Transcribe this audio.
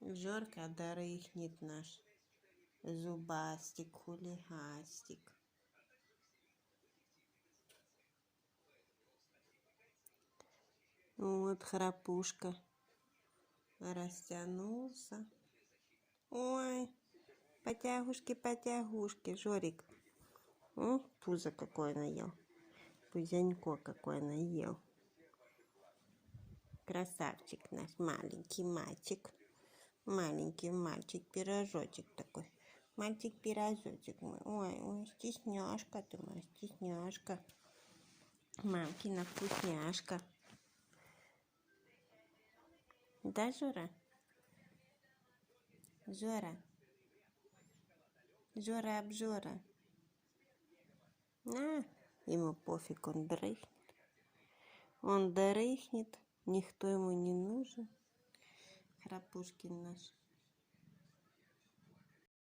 Жорка дрыхнет наш зубастик, хулигастик. Вот храпушка растянулся. Ой, потягушки, Жорик. О, пузо какое наел. Пузянько какое наел. Красавчик наш, маленький мальчик. Маленький мальчик, пирожочек такой. Мальчик-пирожочек мой. Ой, стесняшка ты моя, стесняшка. Мамкина вкусняшка. Да, Жора? Жора-обжора. Ему пофиг, он дрыхнет. Он дрыхнет, никто ему не нужен. Храпушкин наш.